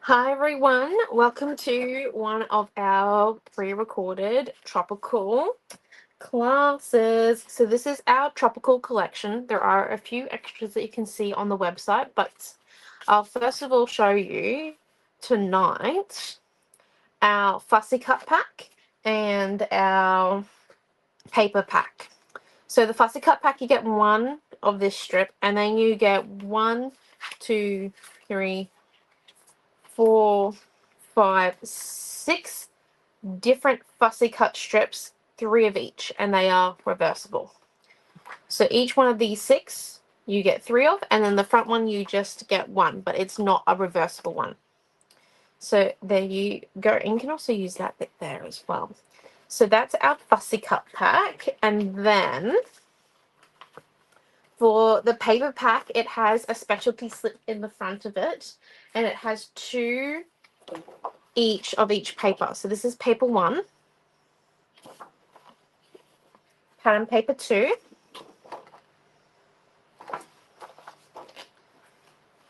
Hi everyone, welcome to one of our pre-recorded tropical classes. So this is our tropical collection. There are a few extras that you can see on the website, but I'll first of all show you tonight our fussy cut pack and our paper pack. So the fussy cut pack, you get one of this strip, and then you get 1, 2, 3, 4, 5, 6 different fussy cut strips, 3 of each, and they are reversible. So each one of these 6 you get 3 of, and then the front one you just get 1, but it's not a reversible one. So there you go, and you can also use that bit there as well. So that's our fussy cut pack, and then for the paper pack, it has a specialty slip in the front of it, and it has 2 each of each paper. So this is paper 1, pattern paper 2,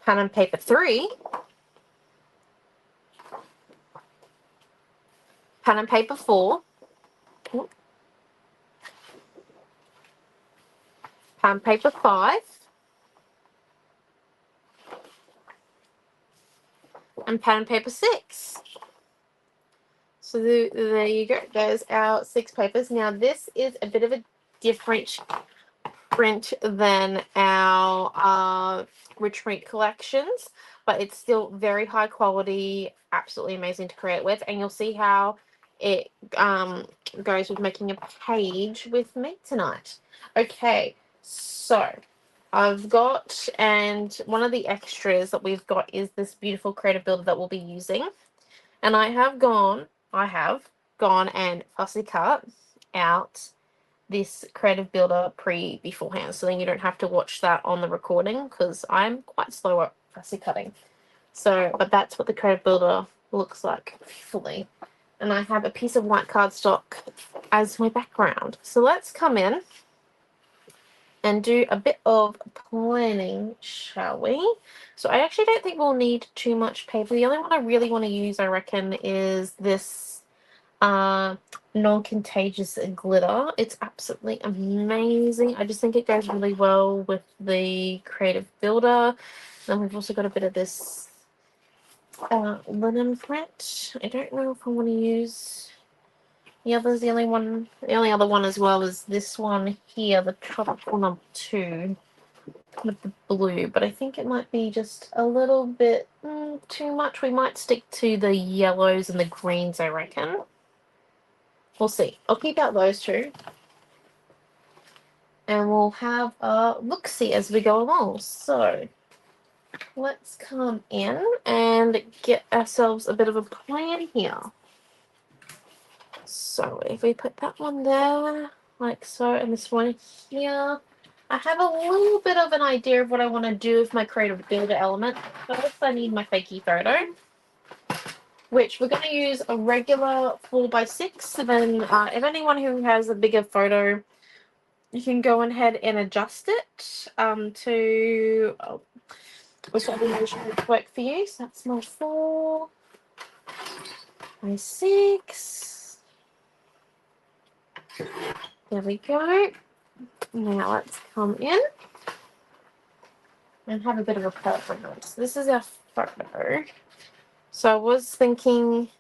pattern paper 3, pattern paper 4, pattern paper 5, and pattern paper 6. So there you go. There's our 6 papers. Now this is a bit of a different print than our retreat collections, but it's still very high quality, absolutely amazing to create with, and you'll see how it goes with making a page with me tonight. Okay, so I've got, and one of the extras that we've got is this beautiful creative builder that we'll be using, and I have gone and fussy cut out this creative builder beforehand, so then you don't have to watch that on the recording because I'm quite slow at fussy cutting. So, but that's what the creative builder looks like fully. And I have a piece of white cardstock as my background. So let's come in and do a bit of planning, shall we? So I actually don't think we'll need too much paper. The only one I really want to use, I reckon, is this non-contagious glitter. It's absolutely amazing. I just think it goes really well with the creative builder. Then we've also got a bit of this linen print. I don't know if I want to use the others. The only other one as well is this one here, the tropical number 2 with the blue, but I think it might be just a little bit too much. We might stick to the yellows and the greens, I reckon. We'll see. I'll keep out those 2. And we'll have a look-see as we go along. So let's come in and get ourselves a bit of a plan here. So if we put that one there, like so, and this one here, I have a little bit of an idea of what I want to do with my creative builder element. First, I need my fakey photo, which we're going to use a regular 4x6. And then if anyone who has a bigger photo, you can go ahead and adjust it to whichever measurements work for you. So that's my 4 by 6. There we go. Now let's come in and have a bit of a preference. This is our photo. So I was thinking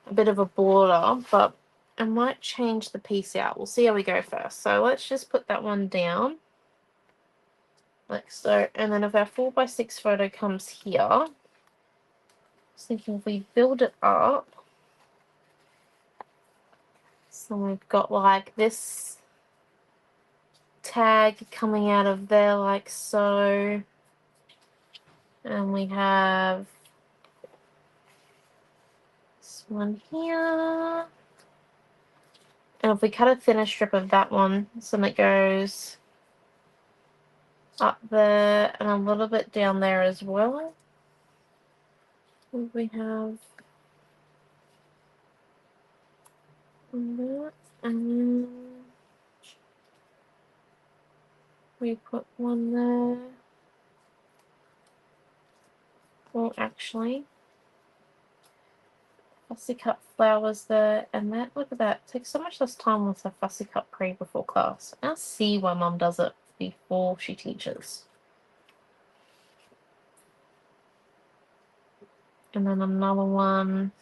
a bit of a border, but I might change the piece out. We'll see how we go first. So let's just put that one down. Like so. And then if our 4x6 photo comes here, I was thinking if we build it up, so we've got like this tag coming out of there like so. And we have this one here. And if we cut a thinner strip of that one, so it goes up there and a little bit down there as well. We have that, and we put one there, Well, actually, fussy cut flowers there, and that, look at that, it takes so much less time with the fussy cut pre before class. I see why Mum does it before she teaches. And then another one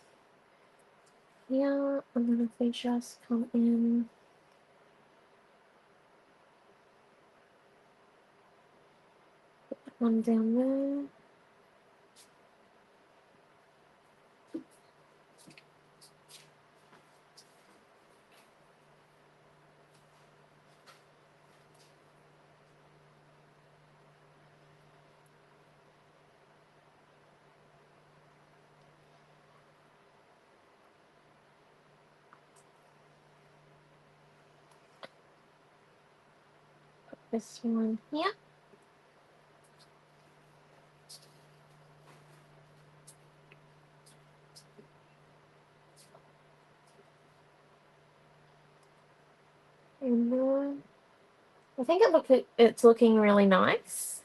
here, and then if we just come in, put that one down there. Put this one here. And then I think it's looking really nice.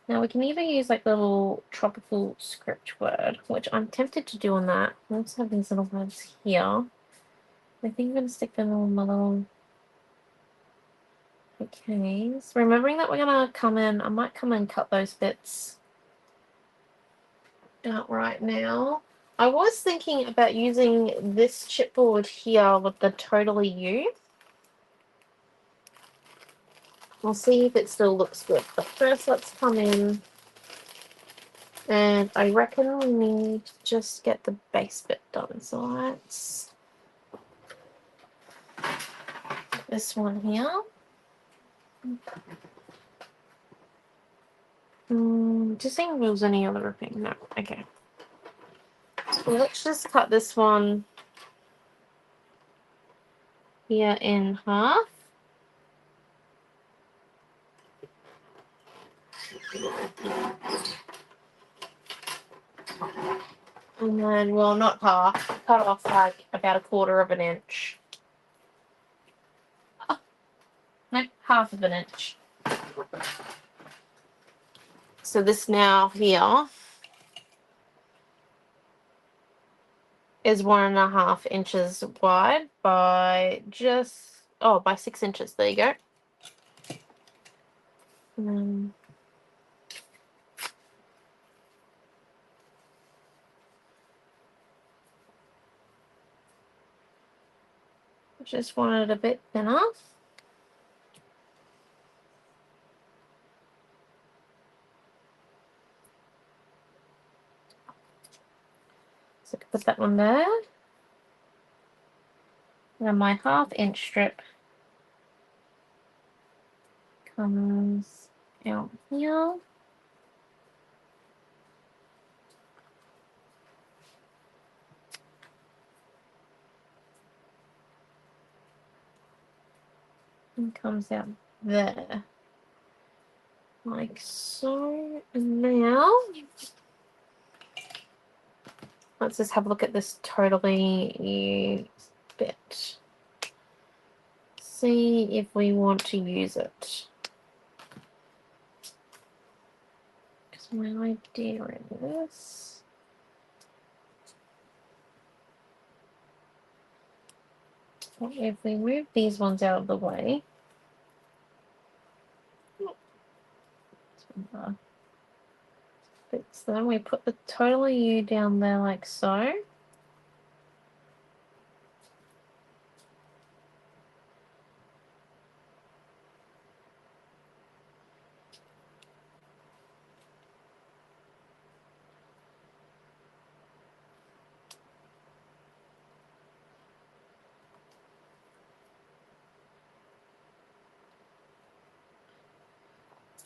Now we can either use like the little tropical script word, which I'm tempted to do on that. I also have these little words here. I think I'm going to stick them on my little... Okay, so remembering that we're going to come in, I might come and cut those bits out right now. I was thinking about using this chipboard here with the Totally You. We'll see if it still looks good. But first, let's come in. And I reckon we need to just get the base bit done. So let's... this one here. Just seeing if there's any other ripping. No. Okay. So let's just cut this one here in half. And then, well, not half. Cut off like about 1/4 of an inch. Oh, no, 1/2 of an inch. So this now here is 1.5 inches wide by just, oh, by 6 inches. There you go. Just want it a bit thinner. So I can put that one there. And my 1/2 inch strip comes out here. And comes out there. Like so. And now let's just have a look at this Totally You bit. See if we want to use it. Because my idea is if we move these ones out of the way. So then we put the Totally You down there like so.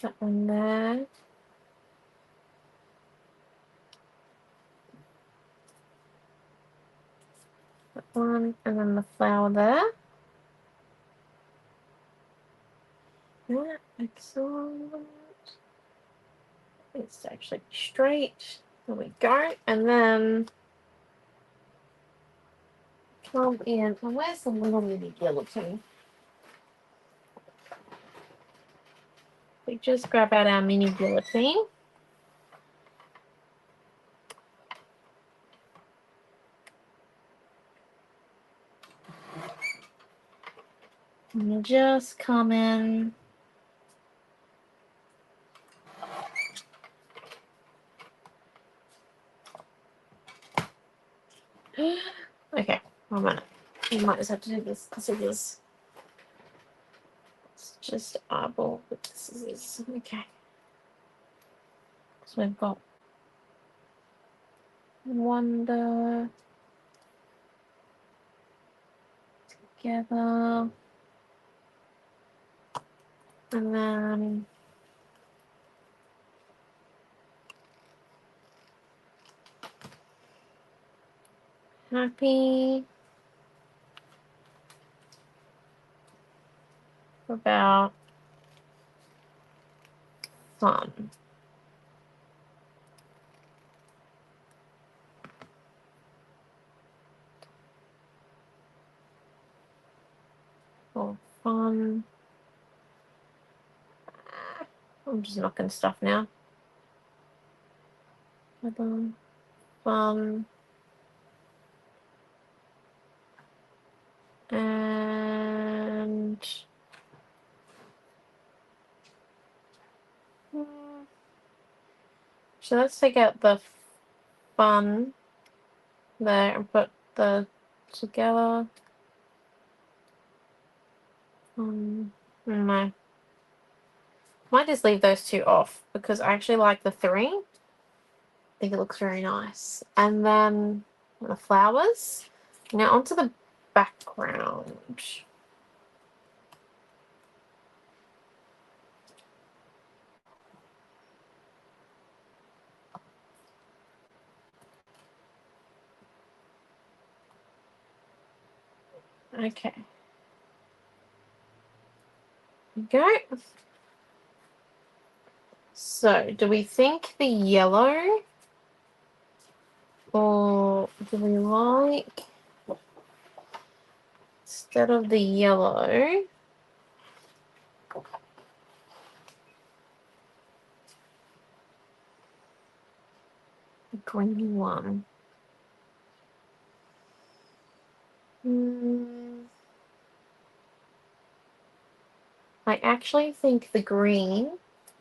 That one there. That one, and then the flower there. Yeah, excellent. It's actually straight. There we go. And then come in. Oh, where's the little mini guillotine? We just grab out our mini guillotine. And just come in. Okay, 1 minute. You might just have to do this scissors. It's just eyeball with the scissors. Okay. So we've got Wonder together. And then Happy about fun. For fun. I'm just knocking stuff now. Fun. And so let's take out the fun there and put the together. No. Might just leave those two off because I actually like the 3. I think it looks very nice. And then the flowers. Now onto the background. Okay. Go. So, do we think the yellow, or do we like, instead of the yellow, the green one? I actually think the green,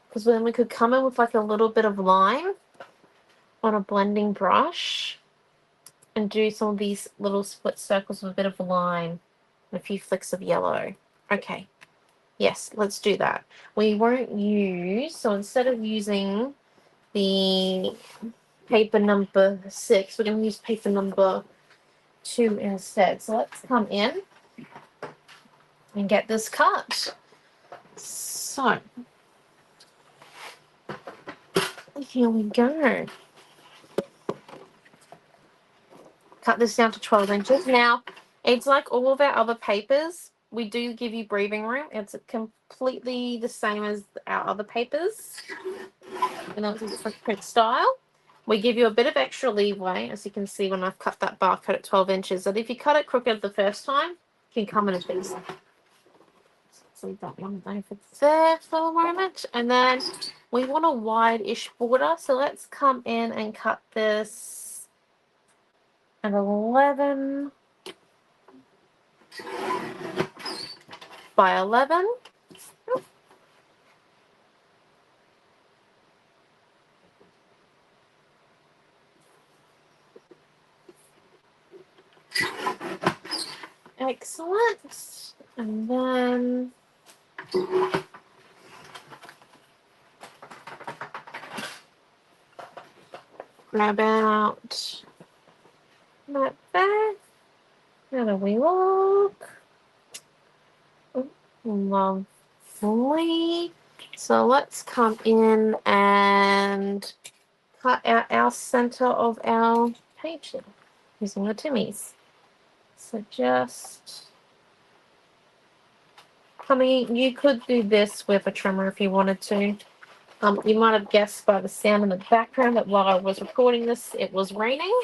because then we could come in with like a little bit of lime on a blending brush and do some of these little split circles with a bit of lime and a few flicks of yellow. Okay. Yes, let's do that. We won't use, so instead of using the paper number 6, we're going to use paper number 2 instead. So let's come in and get this cut. So, here we go. Cut this down to 12 inches. Now, it's like all of our other papers. We do give you breathing room. It's completely the same as our other papers. And that's a different print style. We give you a bit of extra leeway, as you can see when I've cut that barcode at 12 inches. That if you cut it crooked the first time, you can come in a piece. So leave that one over there for the moment. And then we want a wide-ish border. So let's come in and cut this at 11 by 11. Excellent. And then grab out that there. How do we look? Lovely. So let's come in and cut out our center of our page here using the Timmies. So just coming, you could do this with a trimmer if you wanted to. You might have guessed by the sound in the background that while I was recording this, it was raining.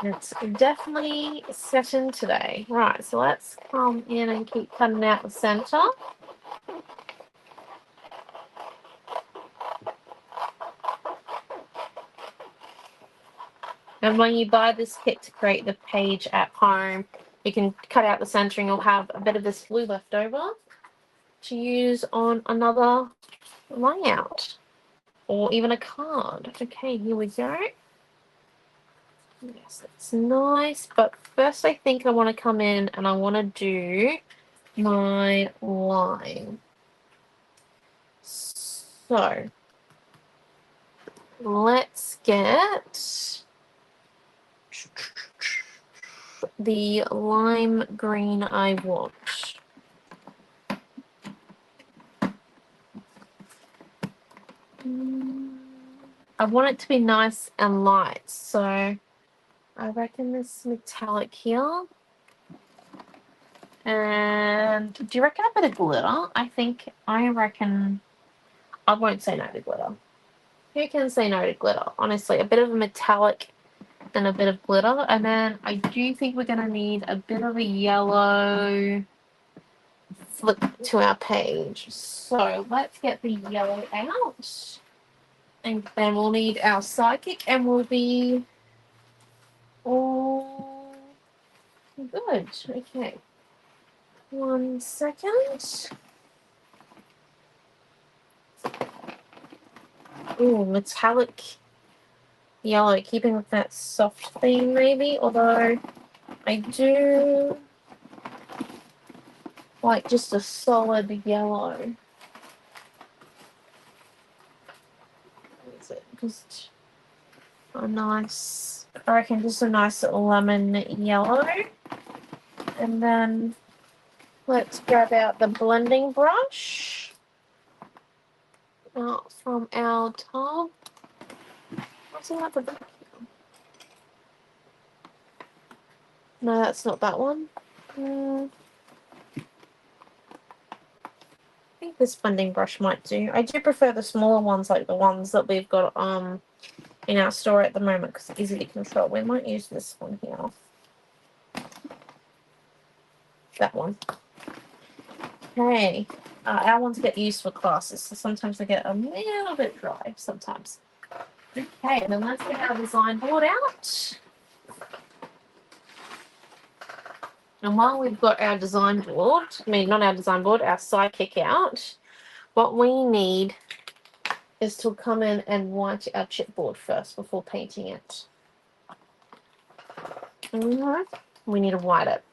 It's definitely set in today. Right, so let's come in and keep cutting out the center. And when you buy this kit to create the page at home, You can cut out the centre and you'll have a bit of this blue left over to use on another layout or even a card. Okay, here we go. Yes, that's nice. But first I think I want to come in and I want to do my line. So let's get the lime green I want. I want it to be nice and light, so I reckon this metallic here. And do you reckon a bit of glitter? I reckon I won't say no to glitter. Who can say no to glitter? Honestly, a bit of a metallic and a bit of glitter. And then I do think we're going to need a bit of a yellow flip to our page. So let's get the yellow out. And then we'll need our sidekick and we'll be all good. Okay. 1 second. Ooh, metallic yellow, keeping with that soft theme maybe, although I do like just a solid yellow. Is it just a nice, I reckon just a nice lemon yellow. And then let's grab out the blending brush out from our tub. What's in that? No, that's not that one. I think this blending brush might do. I do prefer the smaller ones, like the ones that we've got in our store at the moment, because it's easy to control. We might use this one here. That one. Okay. Our ones get used for classes, so sometimes they get a little bit dry. Sometimes. Okay, and then let's get our design board out. And while we've got our design board, I mean, not our design board, our sidekick out, what we need is to come in and white our chipboard first before painting it. Alright, we need to white it.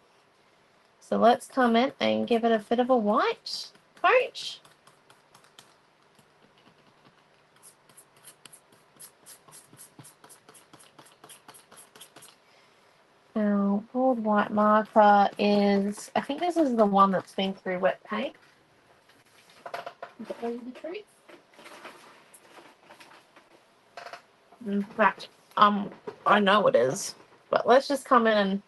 So let's come in and give it a bit of a white coat. Our board white marker is, I think this is the one that's been through wet paint. Is that the truth? In fact, I know it is, but let's just come in and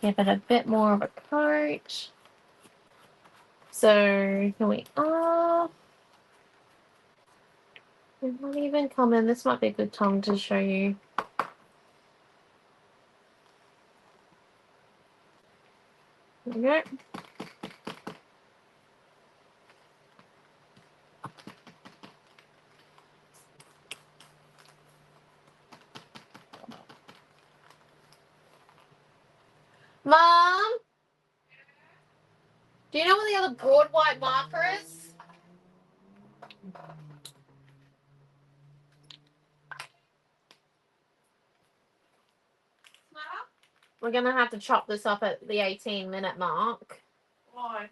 give it a bit more of a coat. So here we are. We might even come in. This might be a good time to show you. There we go. Mom, do you know where the other broad white marker is? We're going to have to chop this up at the 18-minute mark. Why?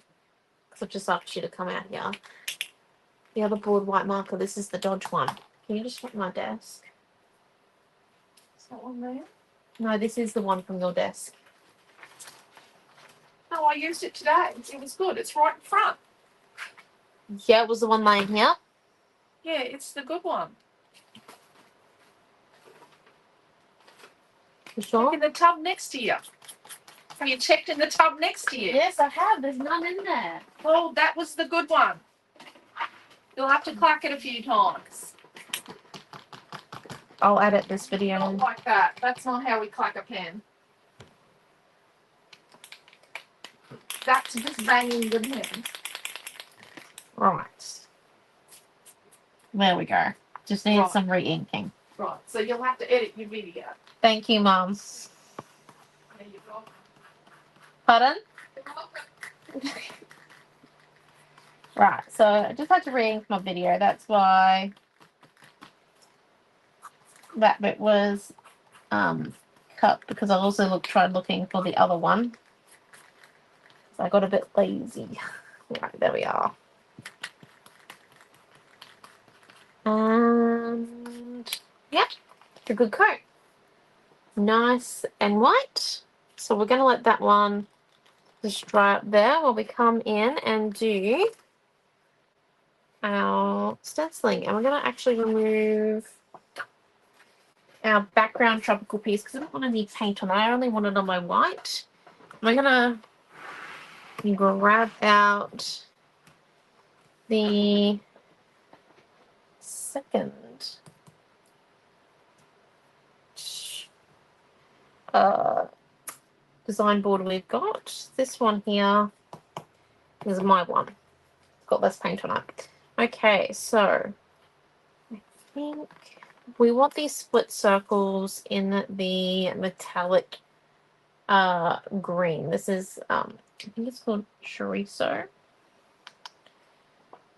Because I've just asked you to come out here. The other broad white marker, this is the Dodge one. Can you just check my desk? Is that one there? No, this is the one from your desk. No, I used it today. It was good. It's right in front. Yeah, it was the one laying here. Yeah, it's the good one. You sure? Look in the tub next to you. Have you checked in the tub next to you? Yes, I have. There's none in there. Well, that was the good one. You'll have to clack it a few times. I'll edit this video. Not like that. That's not how we clack a pen. That's just banging the pen. Right. There we go. Just need some re-inking. Right, so you'll have to edit your video. Thank you, Mum. Pardon? Right, so I just had to re-ink my video. That's why that bit was cut, because I also tried looking for the other one. So I got a bit lazy. Right, there we are. And yeah, it's a good coat. Nice and white. So we're going to let that one just dry up there while we come in and do our stenciling. And we're going to actually remove our background tropical piece because I don't want any paint on it. I only want it on my white. We're going to grab out the second design board we've got. This one here is my one. It's got less paint on it. Okay, so I think we want these split circles in the metallic green. This is I think it's called chorizo.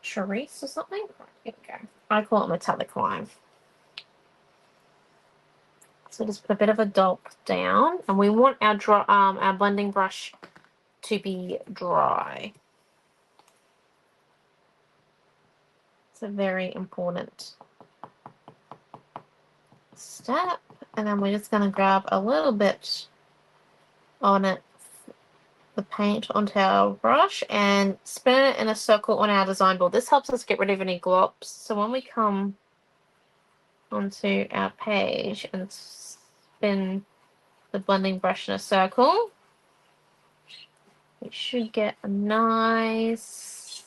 Chorizo or something? Here we go. I call it metallic lime. So just put a bit of a dollop down, and we want our blending brush to be dry. It's a very important step. And then we're just going to grab a little bit on it, the paint onto our brush, and spin it in a circle on our design board. This helps us get rid of any glops. So when we come onto our page and spin the blending brush in a circle, we should get a nice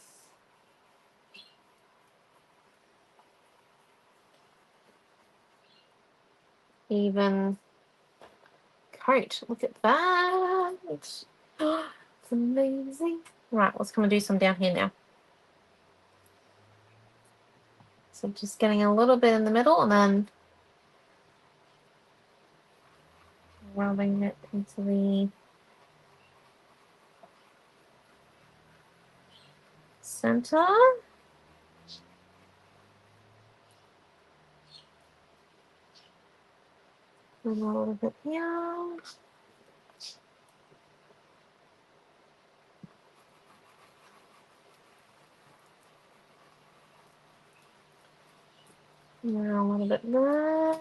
even coat. Look at that. It's amazing. Right, let's come and do some down here now. So just getting a little bit in the middle and then rubbing it into the center. And a little bit here. Now a little bit there.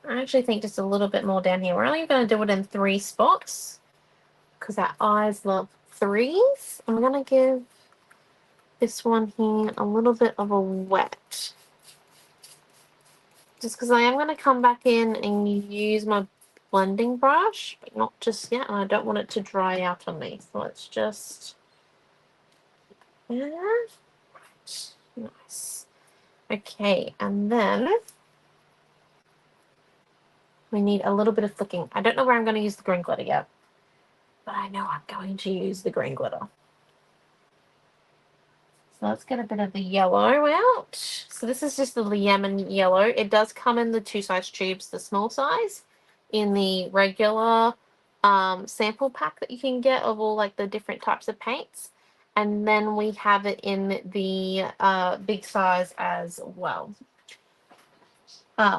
I actually think just a little bit more down here. We're only going to do it in 3 spots because our eyes love 3s. I'm going to give this one here a little bit of a wet. Just because I am going to come back in and use my blending brush, but not just yet, and I don't want it to dry out on me. So let's just... Yeah. Nice. Okay, and then we need a little bit of flicking. I don't know where I'm going to use the green glitter yet, but I know I'm going to use the green glitter. So let's get a bit of the yellow out. So this is just the lemon yellow. It does come in the 2-size tubes, the small size, in the regular sample pack that you can get of all like the different types of paints. And then we have it in the big size as well,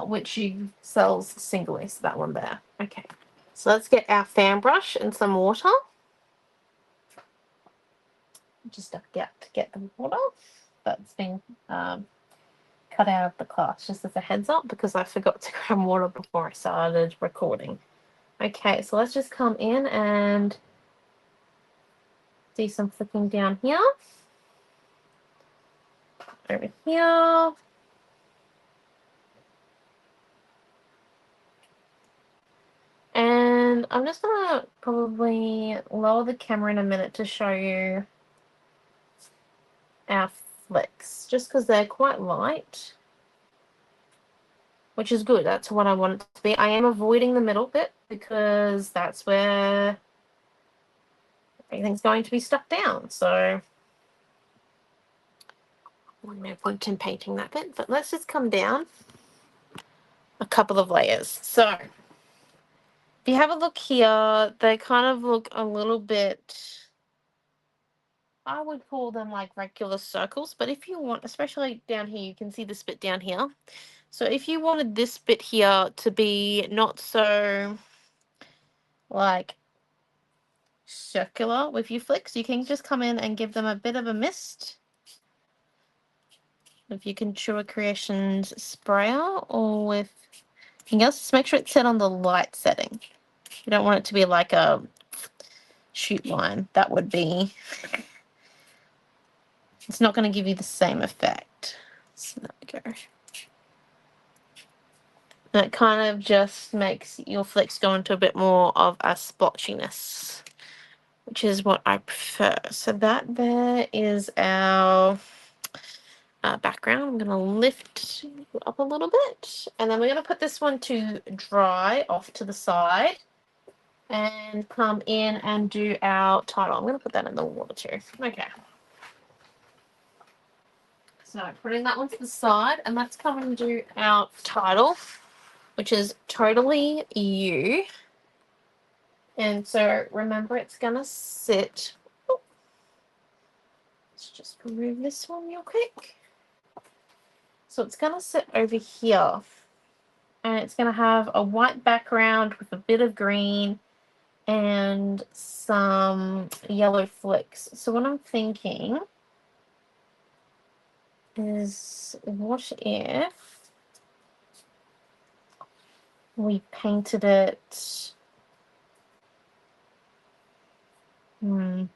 which you sells singly. So that one there. Okay. So let's get our fan brush and some water. Just to get the water that's been cut out of the class, just as a heads up, because I forgot to grab water before I started recording. Okay, so let's just come in and do some flicking down here, over here, and I'm just gonna probably lower the camera in a minute to show you our flicks, just because they're quite light, which is good. That's what I want it to be. I am avoiding the middle bit because that's where everything's going to be stuck down. So no point in painting that bit, but let's just come down a couple of layers. So if you have a look here, they kind of look a little bit, I would call them like regular circles, but if you want, especially down here, you can see this bit down here. So if you wanted this bit here to be not so like circular with your flicks, you can just come in and give them a bit of a mist. If you can Chewer Creations sprayer or with anything else, just make sure it's set on the light setting. You don't want it to be like a shoot line. That would be, it's not going to give you the same effect. So there we go. And it kind of just makes your flicks go into a bit more of a splotchiness, which is what I prefer. So that there is our background. I'm going to lift up a little bit, and then we're going to put this one to dry off to the side and come in and do our title. I'm going to put that in the water too. Okay. So putting that one to the side, and let's come and do our title, which is Totally You. And so remember, it's going to sit. Oh, let's just remove this one real quick. So it's going to sit over here. And it's going to have a white background with a bit of green and some yellow flicks. So what I'm thinking is, what if we painted it? Part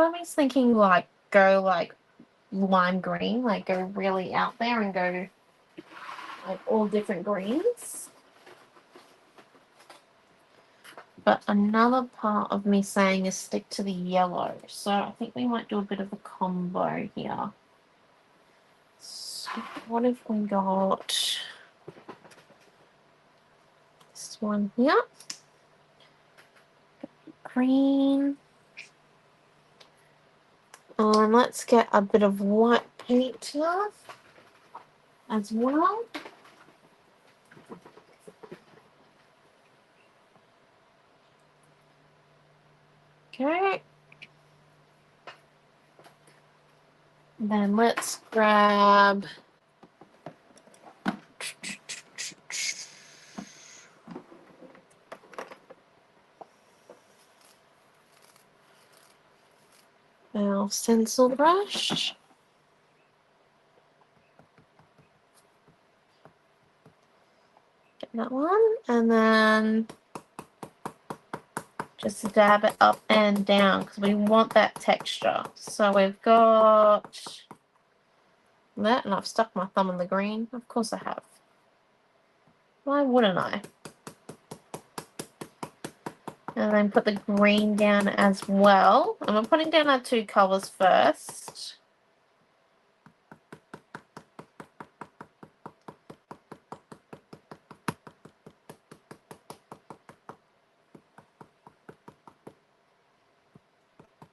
of me is thinking like go like lime green, like go really out there and go like all different greens. But another part of me saying is stick to the yellow. So I think we might do a bit of a combo here. So what if we got this one here? Green. And let's get a bit of white paint here as well. Okay. Then let's grab our stencil brush. Get that one, and then just dab it up and down because we want that texture. So we've got that, and I've stuck my thumb in the green. Of course I have. Why wouldn't I? And then put the green down as well. And we're putting down our two colours first.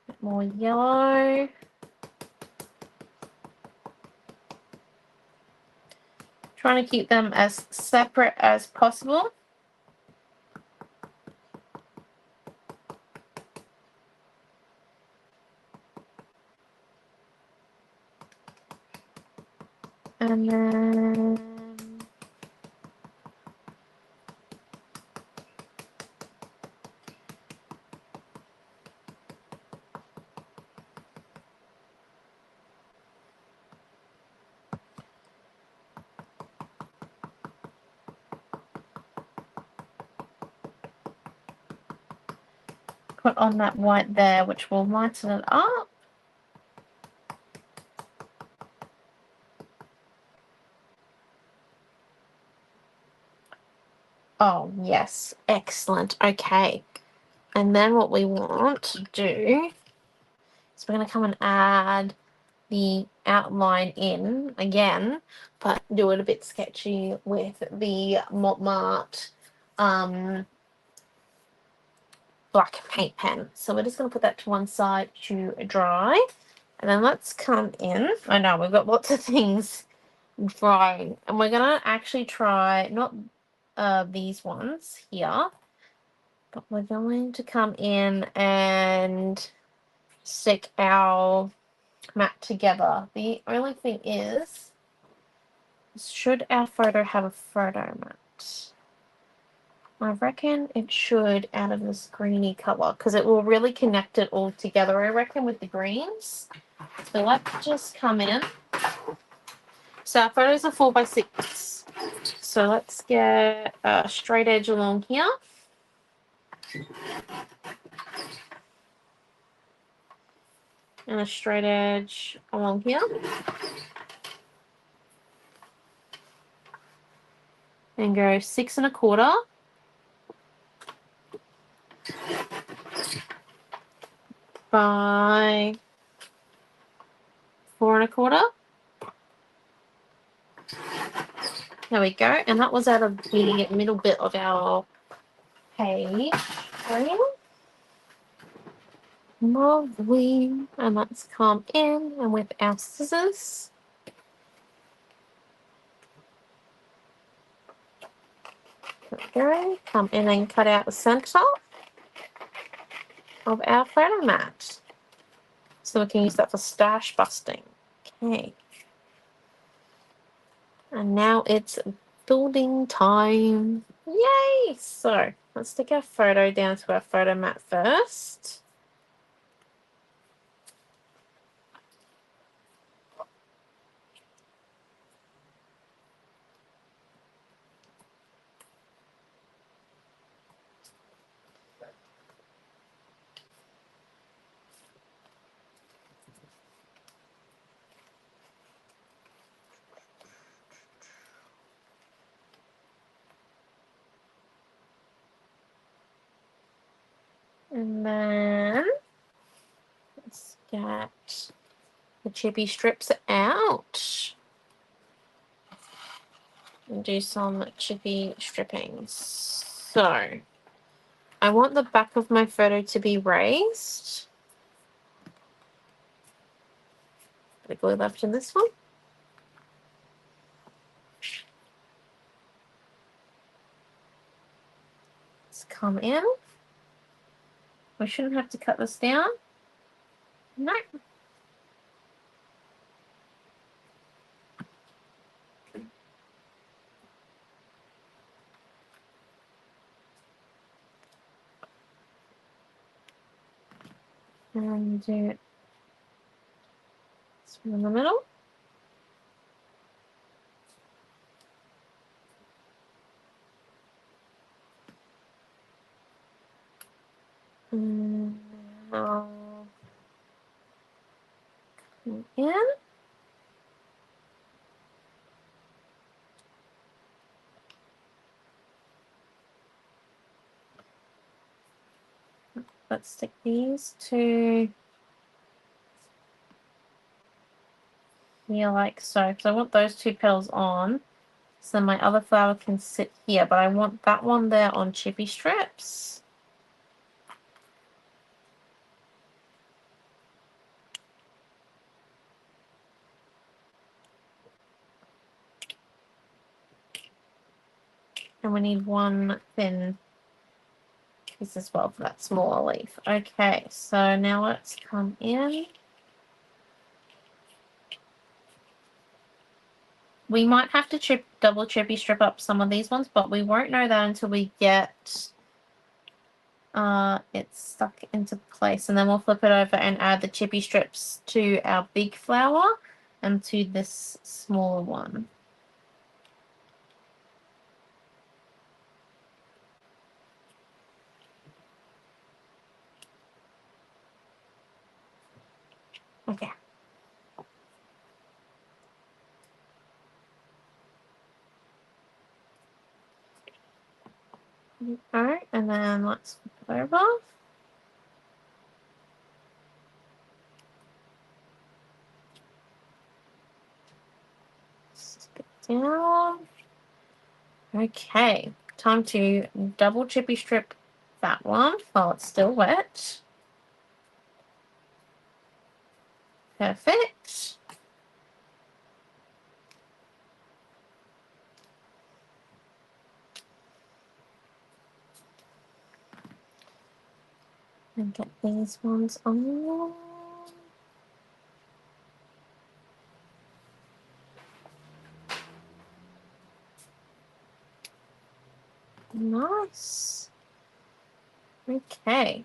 Bit more yellow. Trying to keep them as separate as possible. And then put on that white there, which will lighten it up. Oh, yes. Excellent. Okay. And then what we want to do is we're going to come and add the outline in again, but do it a bit sketchy with the Malt Mart black paint pen. So we're just going to put that to one side to dry. And then let's come in. I know, we've got lots of things drying. And we're going to actually try, not these ones here, but we're going to come in and stick our mat together. The only thing is, should our photo have a photo mat? I reckon it should out of this greeny colour because it will really connect it all together, I reckon, with the greens. So let's just come in. So our photos are 4x6. So let's get a straight edge along here. And a straight edge along here. And go 6 1/4 by 4 1/4. There we go. And that was out of the middle bit of our page. Lovely. And let's come in and with our scissors. There we go. Come in and cut out the center of our photo mat. So we can use that for stash busting. Okay. And now it's building time. Yay! So let's stick our photo down to our photo mat first. And then let's get the chippy strips out and do some chippy stripping. So I want the back of my photo to be raised. Bit of glue left in this one. Let's come in. We shouldn't have to cut this down. No. And do it in the middle. And now come in. Let's stick these two here like so, because I want those two petals on, so my other flower can sit here, but I want that one there on chippy strips. And we need one thin piece as well for that smaller leaf. Okay, so now let's come in. We might have to double chippy strip up some of these ones, but we won't know that until we get it stuck into place. And then we'll flip it over and add the chippy strips to our big flower and to this smaller one. Okay. Alright, and then let's flip it over. Stick it down. Okay, time to double chippy strip that one while it's still wet. Perfect. And get these ones on. Nice. Okay.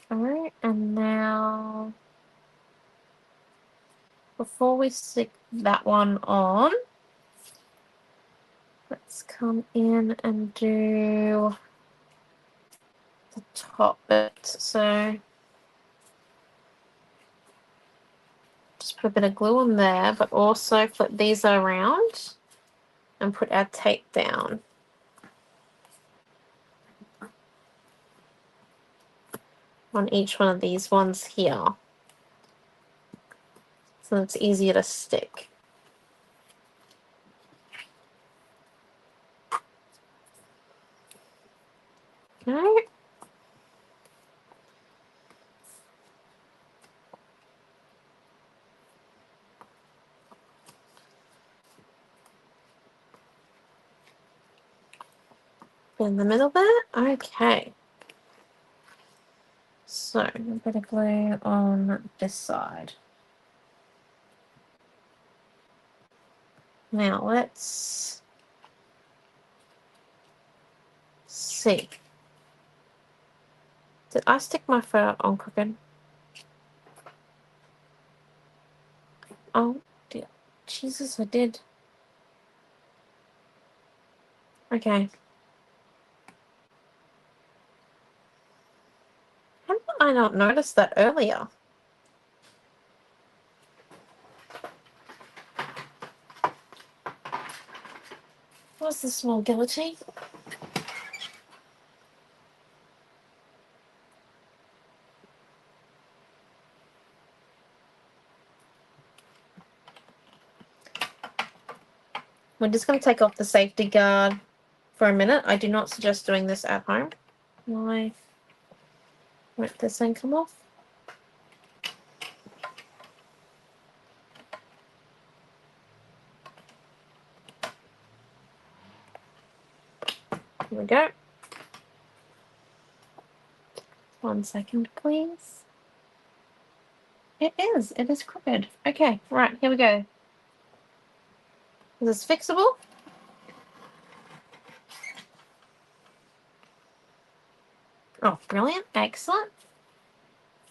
Alright, and now before we stick that one on, let's come in and do the top bit. So just put a bit of glue on there, but also flip these around and put our tape down. On each one of these ones here, so it's easier to stick. Okay. In the middle there. Okay. So a bit of glue on this side. Now let's see. Did I stick my foot out on crooked? Oh dear. Jesus, I did. Okay. How did I not notice that earlier? What's the small guillotine? We're just going to take off the safety guard for a minute. I do not suggest doing this at home. Why won't this thing come off? Here we go. 1 second, please. It is. It is crooked. Okay, right, here we go. Is this fixable? Oh, brilliant. Excellent.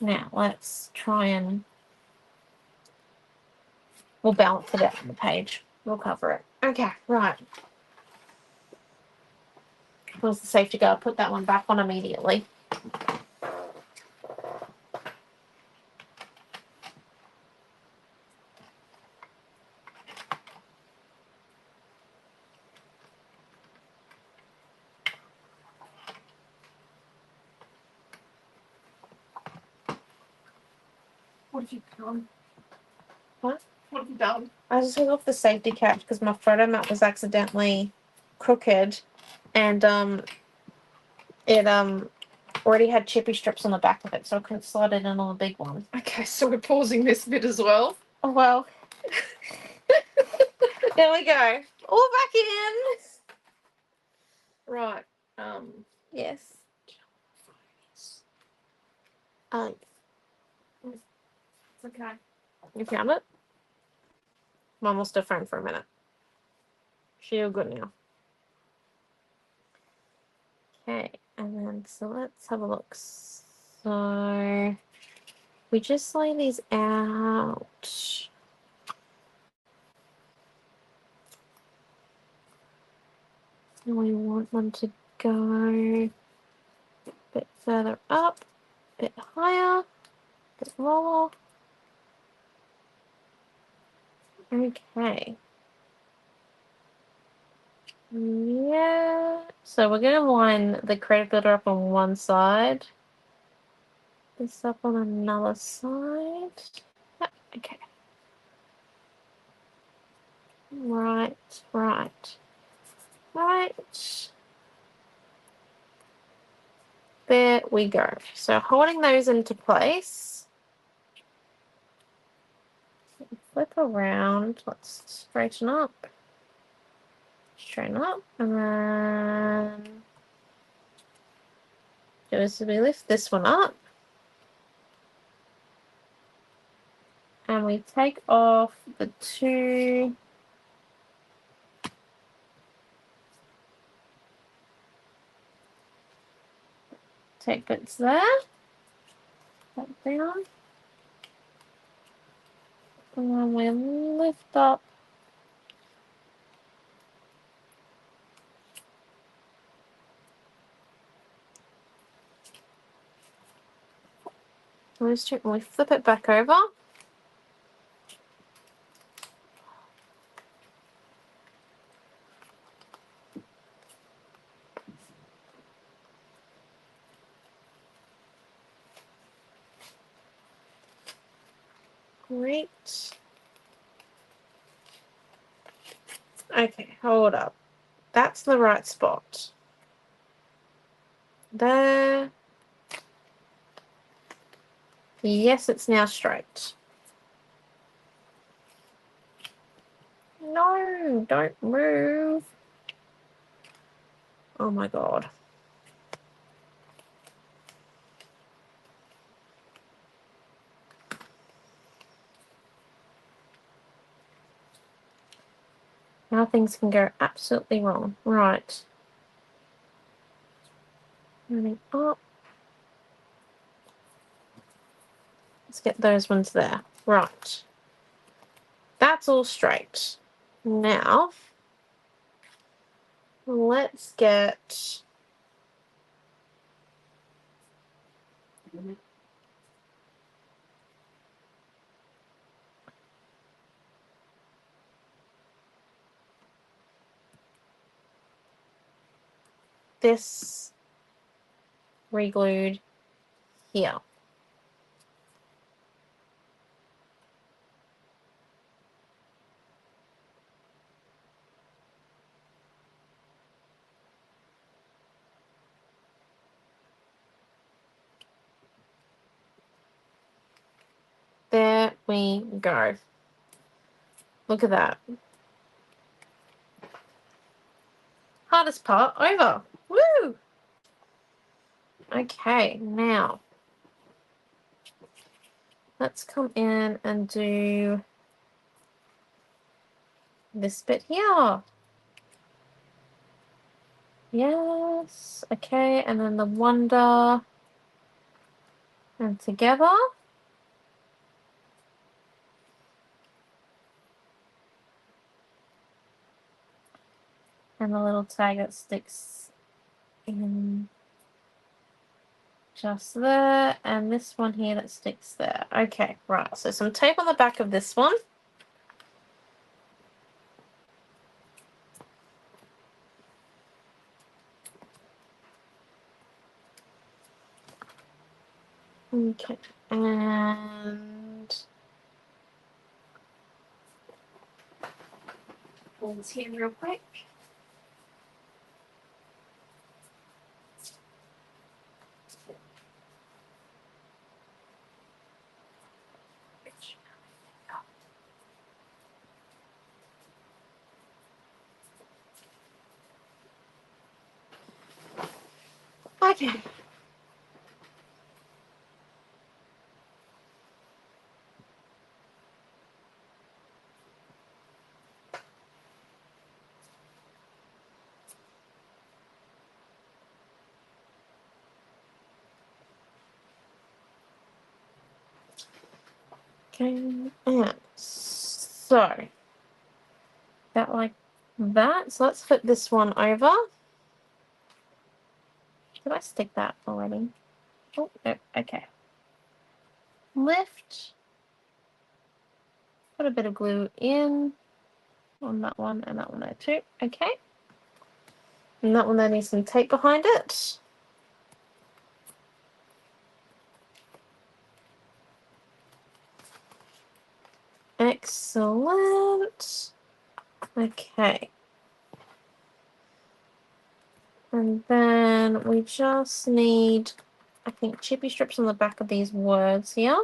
Now, let's try and... we'll balance it out on the page. We'll cover it. Okay, right. Where's the safety guard? Put that one back on immediately. What have you done? What? What have you done? I just took off the safety catch because my photo mat was accidentally crooked, and it already had chippy strips on the back of it, so I couldn't slide it in on the big one. Okay, so we're pausing this bit as well. Oh well. There we go. All back in. Right. Yes. It's okay. You found it? Mom will still phone for a minute. She'll good now. Okay, and then so let's have a look. So we just lay these out. And we want them to go a bit further up, a bit higher. bit more. Okay. Yeah. So we're going to line the credit builder up on one side. This up on another side. Yep, okay. Right. There we go. So holding those into place. Flip around. Let's straighten up. Straighten up. And then do is we lift this one up. And we take off the two tape bits there. That down. And then we lift up those two and we flip it back over. Great. Okay, hold up. That's the right spot. There. Yes, it's now straight. No, don't move. Oh my god. Now things can go absolutely wrong. Right. Running up. Let's get those ones there. Right. That's all straight. Now, let's get this re-glued here. There we go. Look at that. Hardest part over. Woo! Okay, now let's come in and do this bit here. Yes. Okay, and then the wonder and together. And the little tag that sticks in just there, and this one here that sticks there. Okay, right, so some tape on the back of this one. Okay, and pull this here real quick. Okay. Okay, and so that like that. So let's flip this one over. Did I stick that already? Oh, no, okay. lift. Put a bit of glue in on that one and that one there too. Okay. And that one there needs some tape behind it. Excellent. Okay. And then we just need, I think, chippy strips on the back of these words here.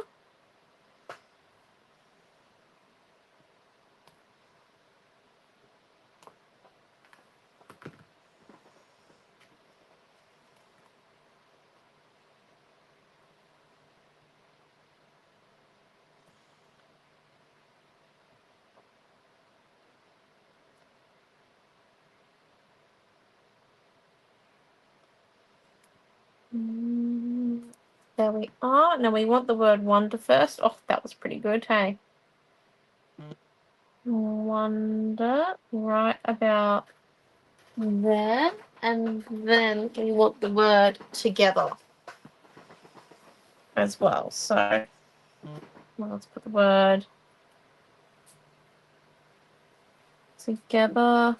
There we are. Now we want the word wonder first. Oh, that was pretty good, hey? Wonder, right about there. And then we want the word together as well. So let's put the word together.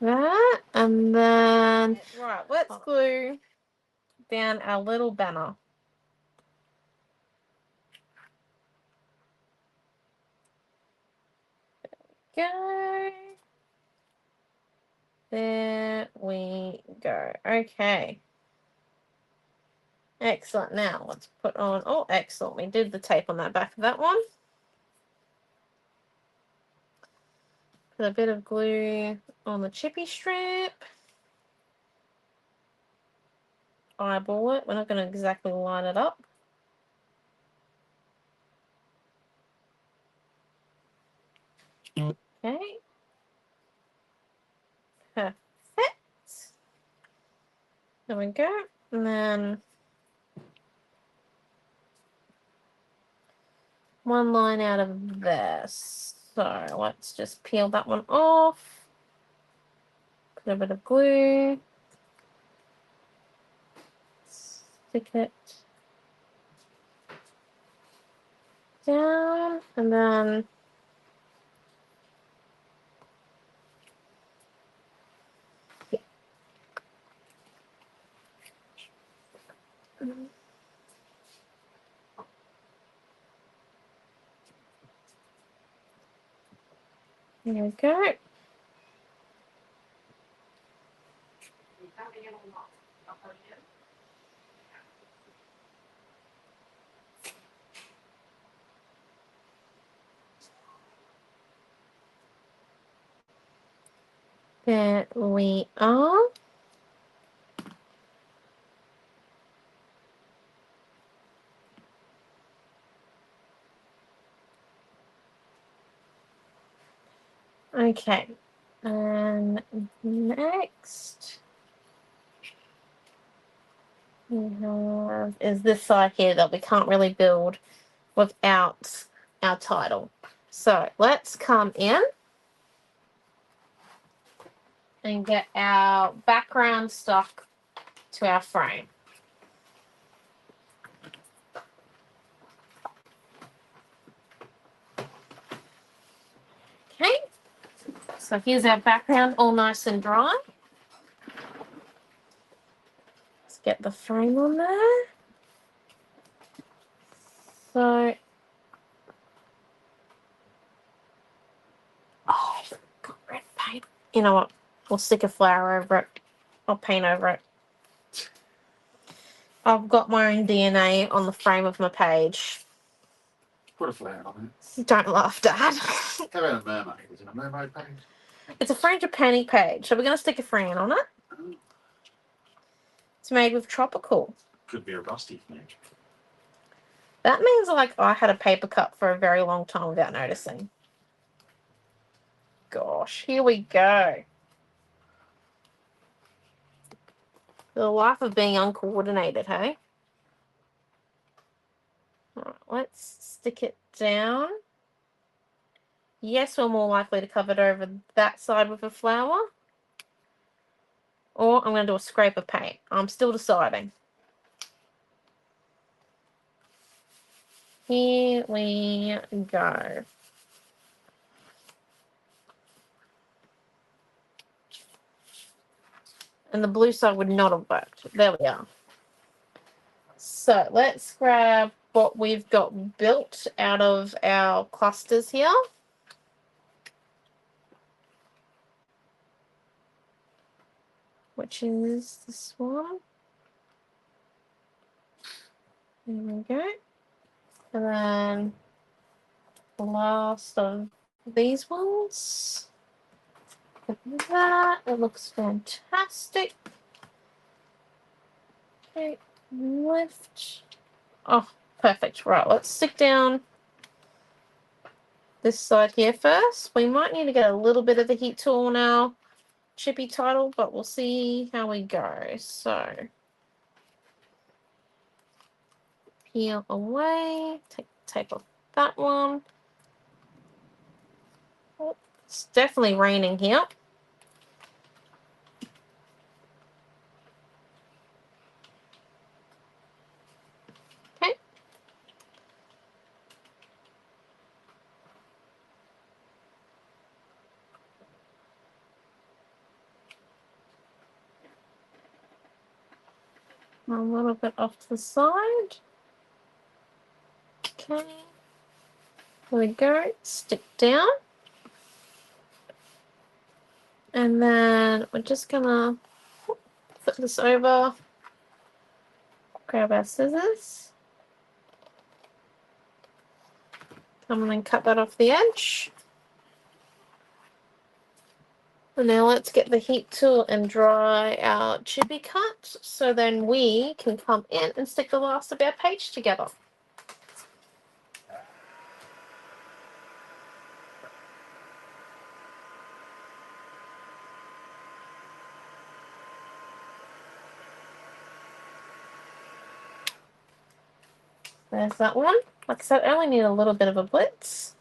That. And then, right, let's glue down our little banner. Go. There we go. Okay. Excellent. Now let's put on, oh, excellent. We did the tape on that back of that one. Put a bit of glue on the chippy strip. Eyeball it. We're not going to exactly line it up. Okay. Perfect. There we go. And then one line out of this. So let's just peel that one off. Put a bit of glue. Stick it down. And then there we go. There we are. Okay. And next we have is this side here that we can't really build without our title. So let's come in and get our background stuck to our frame. Okay, so here's our background all nice and dry. Let's get the frame on there. So, oh, I've got red paint. You know what? We'll stick a flower over it. I'll paint over it. I've got my own DNA on the frame of my page. Put a flower on it. Don't laugh, Dad. How about a mermaid? Is it a mermaid page? It's a frangipani page, so we're going to stick a fran on it. Oh. It's made with tropical. Could be a rusty page. That means like I had a paper cut for a very long time without noticing. Gosh, here we go. The life of being uncoordinated, hey? Alright, let's stick it down. Yes, we're more likely to cover it over that side with a flower. Or I'm going to do a scrape of paint. I'm still deciding. here we go. And the blue side would not have worked. There we are. So let's grab what we've got built out of our clusters here. Which is this one. There we go. And then the last of these ones. Look at that. It looks fantastic. Okay, lift. Oh, perfect. Right, let's stick down this side here first. We might need to get a little bit of the heat tool on our chippy title, but we'll see how we go. So, peel away. Take the tape off that one. Oh, it's definitely raining here. Okay. A little bit off to the side. Okay. There we go. Stick down. And then we're just gonna flip this over. Grab our scissors. Come on and cut that off the edge. And now let's get the heat tool and dry our chippy cut so then we can come in and stick the last of our page together. There's that one. Like I said, I only need a little bit of a blitz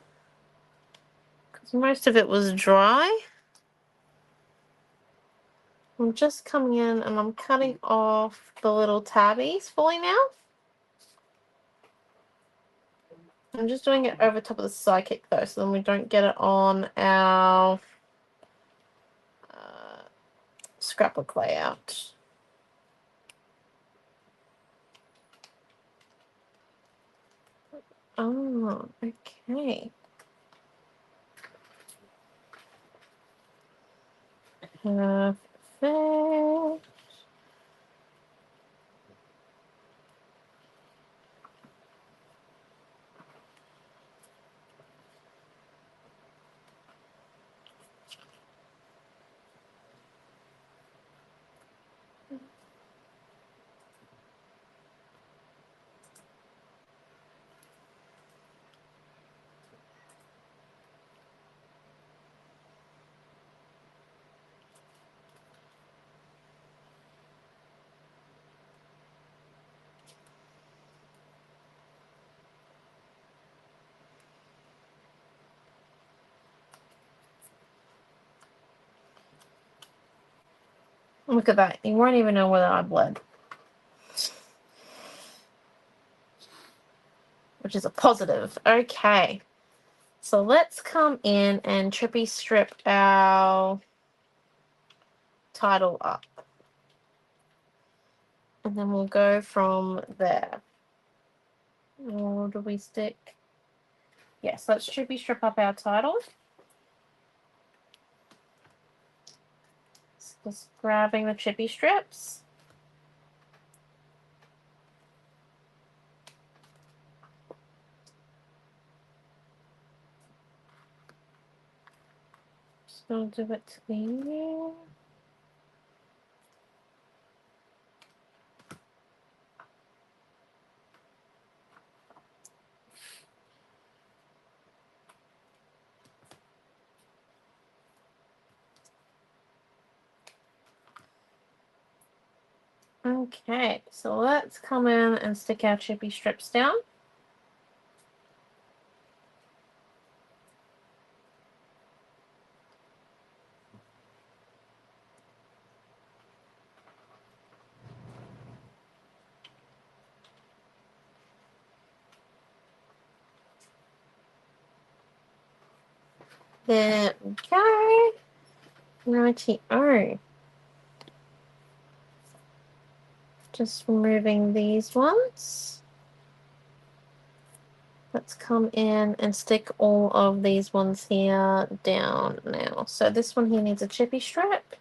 because most of it was dry. I'm just coming in and I'm cutting off the little tabbies falling out. I'm just doing it over top of the psychic though, so then we don't get it on our scrapbook layout. Oh, okay. Perfect. Look at that. You won't even know whether I bled. Which is a positive. Okay. So let's come in and trippy strip our title up. And then we'll go from there. Or do we stick? Yes, let's trippy strip up our title. Just grabbing the chippy strips. Just gonna do it to the end. Okay, so let's come in and stick our chippy strips down. There we go. Righty-o. Just removing these ones. Let's come in and stick all of these ones here down now. So this one here needs a chippy strip.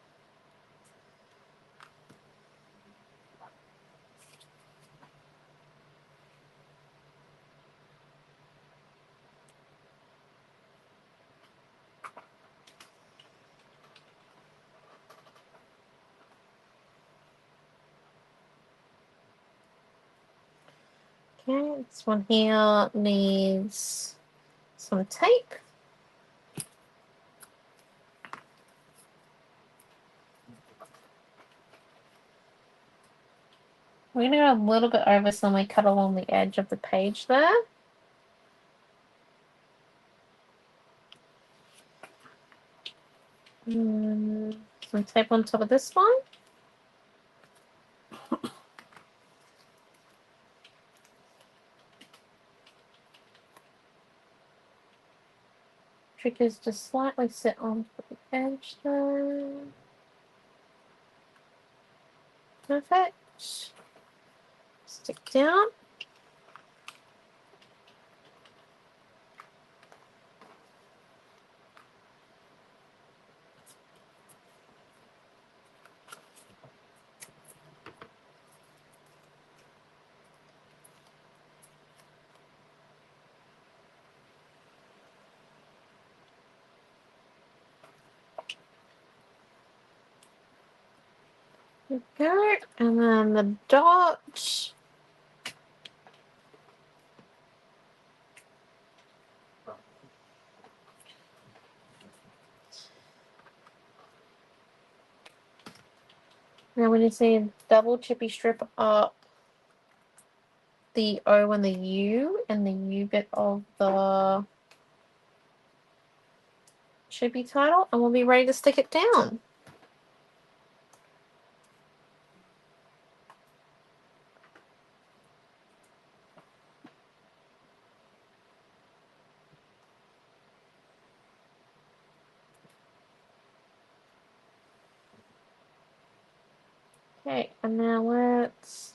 Okay, this one here needs some tape. We're going to go a little bit over so we cut along the edge of the page there. Some tape on top of this one. Trick is to slightly sit on the edge there. Perfect. Stick down. There we go. And then the dot. Now we need to see a double chippy strip up the O and the U bit of the chippy title, and we'll be ready to stick it down. Okay, and now let's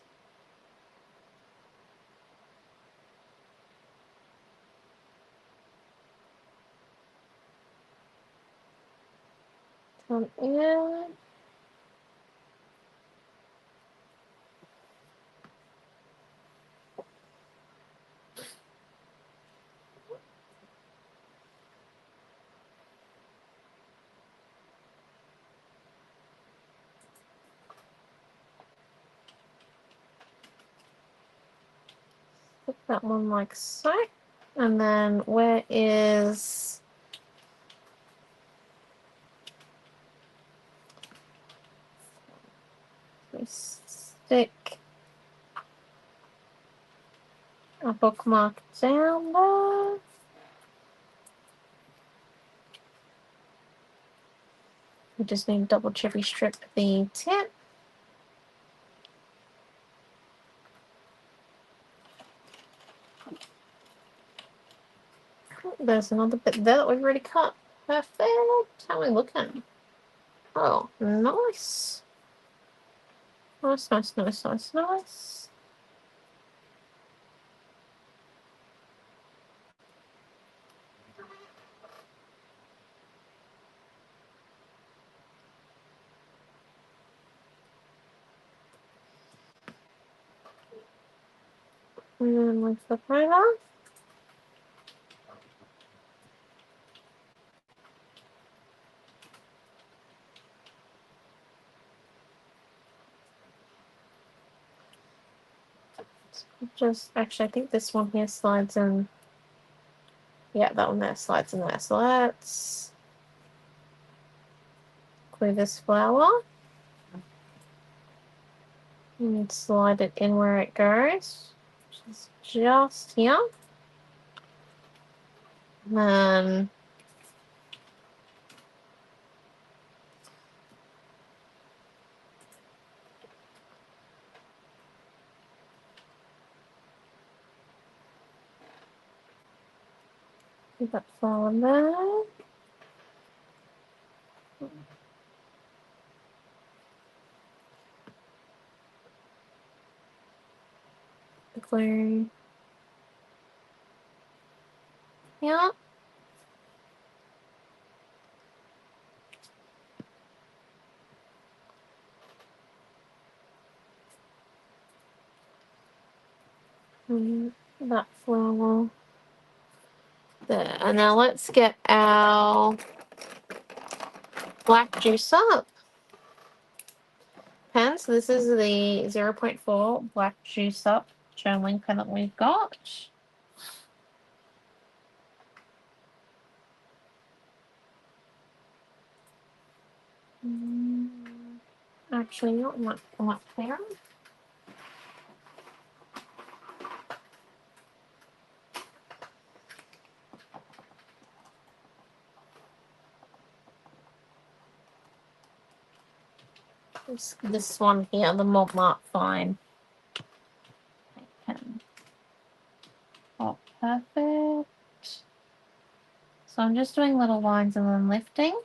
come in. Put that one like so. And then where is we stick a bookmark down there. We just need to double chippy strip the tip. There's another bit there that we've already cut. Perfect. How are we looking? Oh, nice. Nice, nice, nice, nice, nice. And then we flip over. Just actually, I think this one here slides in. Yeah, that one there slides in there. So let's glue this flower and slide it in where it goes, which is just here. And then put that flower there. The glue. Yeah. That flower there. And now let's get our black juice up pen. So this is the 0.4 black juice up journaling pen that we've got. Actually, not much there. This one here, the Montmartre Fine pen. Oh, perfect. So I'm just doing little lines and then lifting.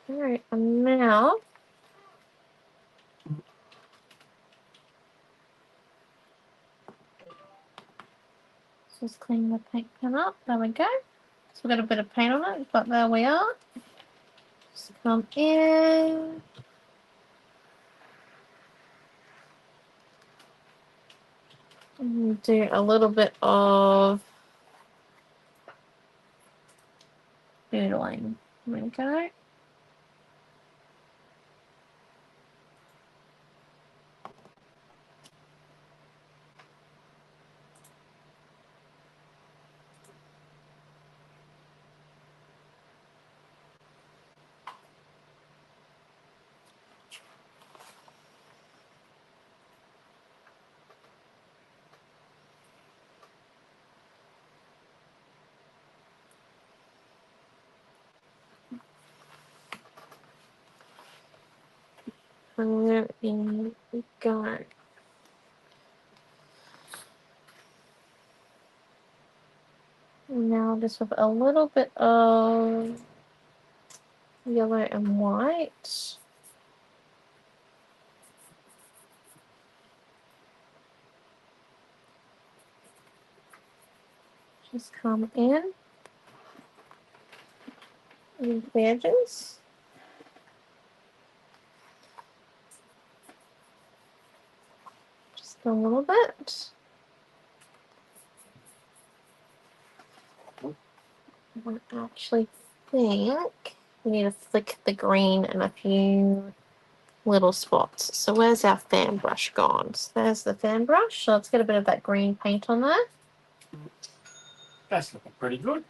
Alright, and now just clean the paint pen up. There we go. So we've got a bit of paint on it, but there we are. Just come in. And do a little bit of doodling. There we go. There we go. Now just with a little bit of yellow and white. Just come in with the edges. Just a little bit. I actually think we need to flick the green in a few little spots. So where's our fan brush gone? So there's the fan brush. So let's get a bit of that green paint on there. That's looking pretty good.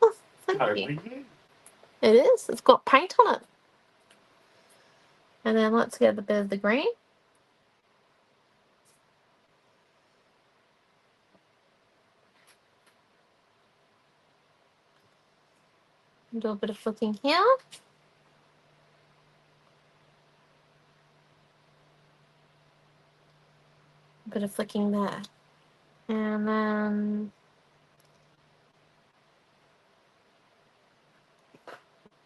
Oh, thank you. It is. It's got paint on it. And then let's get a bit of the green. Do a bit of flicking here. A bit of flicking there. And then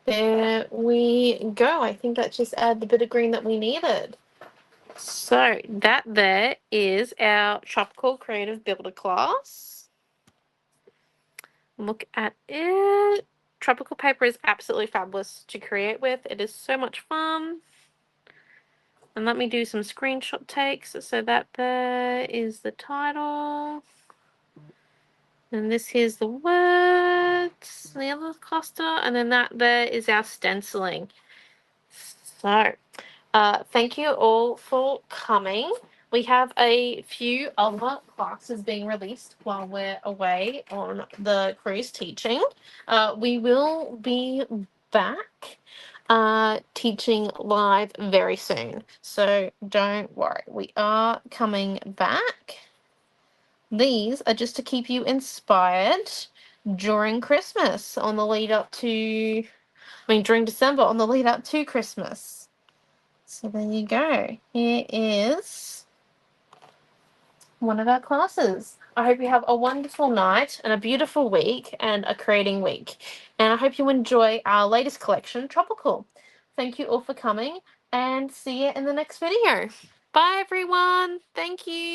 there we go. I think that just added the bit of green that we needed. So that there is our Tropical Creative Builder class. Look at it. Tropical paper is absolutely fabulous to create with. It is so much fun. And let me do some screenshot takes. So that there is the title. And this here's the words, the other cluster. And then that there is our stenciling. So Thank you all for coming. We have a few other classes being released while we're away on the cruise teaching. We will be back teaching live very soon. So don't worry, we are coming back. These are just to keep you inspired during Christmas on the lead up to, during December on the lead up to Christmas. So there you go. Here is one of our classes. I hope you have a wonderful night and a beautiful week and a creating week. And I hope you enjoy our latest collection, Tropical. Thank you all for coming and see you in the next video. Bye everyone. Thank you.